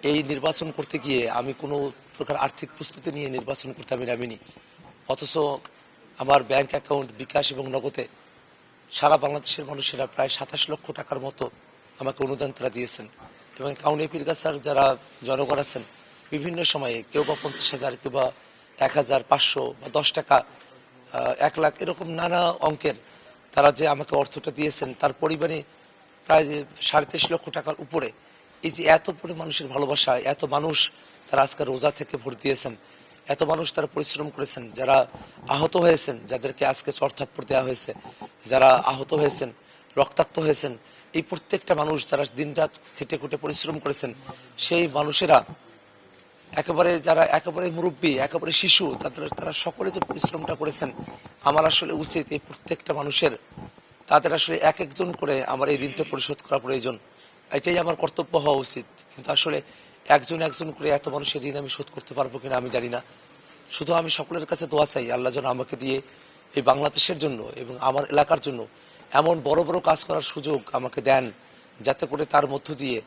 এই নির্বাচন করতে গিয়ে আমি কোনো প্রকার আর্থিক প্রস্তুতি নিয়ে নির্বাচন করতে আমি নামিনি। অথচ আমার ব্যাংক অ্যাকাউন্ট বিকাশ এবং নগদে সারা বাংলাদেশের মানুষেরা প্রায় ২৭ লক্ষ টাকার মতো আমাকে অনুদান তারা দিয়েছেন। এবং কাউনিয়া পীরগাছার যারা জনগণ আছেন বিভিন্ন সময়ে কেউ বা ৫০,০০০, কেউ বা ১,০০০, ৫০০ বা ১০ টাকা, ১ লাখ, এরকম নানা অঙ্কের তারা যে আমাকে অর্থটা দিয়েছেন, তার পরিমাণে প্রায় ৩.৫ লক্ষ টাকার উপরে। এই যে এত মানুষের ভালোবাসা, এত মানুষ তারা আজকে রোজা থেকে ভোট দিয়েছেন, এত মানুষ তারা পরিশ্রম করেছেন, যারা আহত হয়েছেন, যাদেরকে আজকে চড়থাপ্পড় দেওয়া হয়েছে, যারা আহত হয়েছেন, রক্তাক্ত হয়েছেন, এই প্রত্যেকটা মানুষ যারা দিনরাত খেটে খুঁটে পরিশ্রম করেছেন, সেই মানুষেরা একেবারে যারা একেবারে মুরব্বী, একেবারে শিশু, তারা সকলে যে পরিশ্রমটা করেছেন, আমার আসলে উচিত এই প্রত্যেকটা মানুষের তাদের আসলে এক একজন করে আমার এই ঋণটা পরিশোধ করা প্রয়োজন। এটাই আমার কর্তব্য হওয়া উচিত। কিন্তু আসলে একজন একজন করে এত মানুষের ঋণ আমি শোধ করতে পারবো কিনা আমি জানি না। শুধু আমি সকলের কাছে দোয়া চাই, আল্লাহ যেন আমাকে দিয়ে এই বাংলাদেশের জন্য এবং আমার এলাকার জন্য এমন বড় বড় কাজ করার সুযোগ আমাকে দেন, যাতে করে তার মধ্য দিয়ে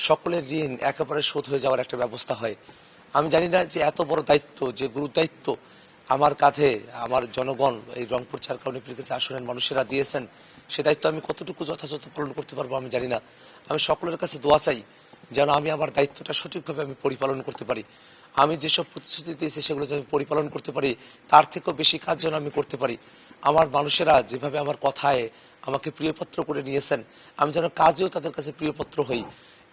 সকলের ঋণ একেবারে শোধ হয়ে যাওয়ার একটা ব্যবস্থা হয়। আমি জানি না যে এত বড় দায়িত্ব, যে গুরু দায়িত্ব আমার কাঁধে আমার জনগণ, এই রংপুর ৪ কাউনিয়া পীরগাছা আসনের মানুষেরা দিয়েছেন, সে দায়িত্ব আমি কতটুকু যথাযথ পালন করতে পারবো আমি জানি না। আমি সকলের কাছে দোয়া চাই যেন আমি আমার দায়িত্বটা সঠিকভাবে আমি পরিপালন করতে পারি। আমি যেসব প্রতিশ্রুতি দিয়েছি সেগুলো যেন আমি পরিপালন করতে পারি, তার থেকেও বেশি কাজ যেন আমি করতে পারি। আমার মানুষেরা যেভাবে আমার কথায় আমাকে প্রিয়পত্র করে নিয়েছেন, আমি যেন কাজেও তাদের কাছে প্রিয়পত্র হই।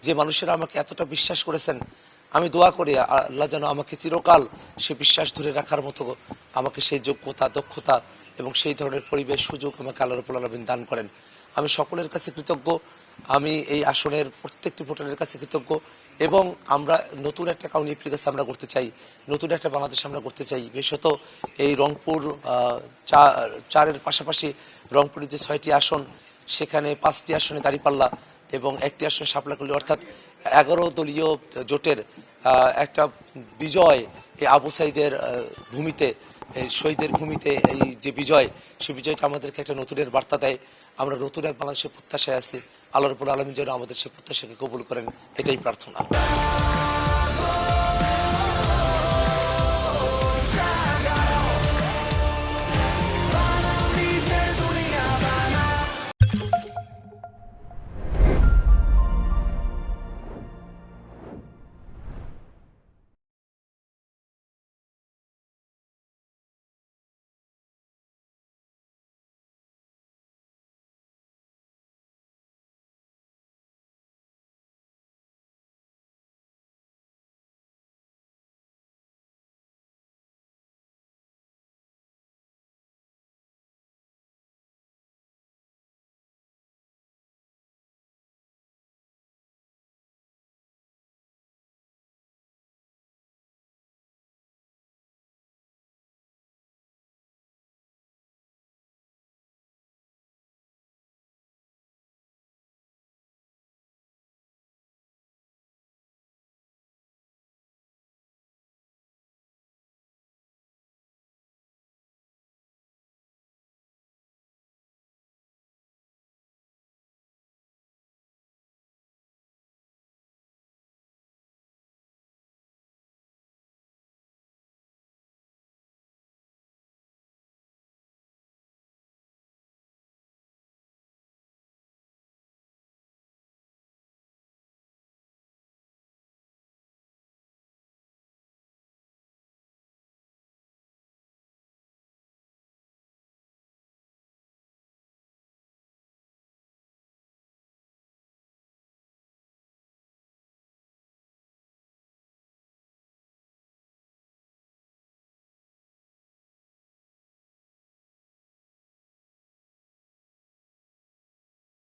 যে মানুষেরা আমাকে এতটা বিশ্বাস করেছেন, আমি দোয়া করি আল্লাহ যেন আমাকে চিরকাল সে বিশ্বাস ধরে রাখার মতো আমাকে সেই যোগ্যতা, দক্ষতা এবং সেই ধরনের পরিবেশ, সুযোগ আমাকে আল্লাহ রাব্বুল আলামিন দান করেন। আমি সকলের কাছে কৃতজ্ঞ। আমি এই আসনের প্রত্যেকটি ভোটারের কাছে কৃতজ্ঞ। এবং আমরা নতুন একটা কাউনিয়া পীরগাছা আমরা করতে চাই, নতুন একটা বাংলাদেশ আমরা করতে চাই। বিশেষত এই রংপুর ৪-এর পাশাপাশি রংপুরের যে ৬টি আসন, সেখানে ৫টি আসনে দাঁড়িপাল্লা এবং ১টি আসনে শাপলাকলি, অর্থাৎ ১১ দলীয় জোটের একটা বিজয়, এই আবু সাঈদের ভূমিতে, শহীদের ভূমিতে এই যে বিজয়, সেই বিজয়টা আমাদেরকে একটা নতুনের বার্তা দেয়। আমরা নতুন এক বাংলাদেশের প্রত্যাশায় আছি। আল্লাহ রাব্বুল আলামিন যেন আমাদের সেই প্রত্যাশাকে কবুল করেন, এটাই প্রার্থনা।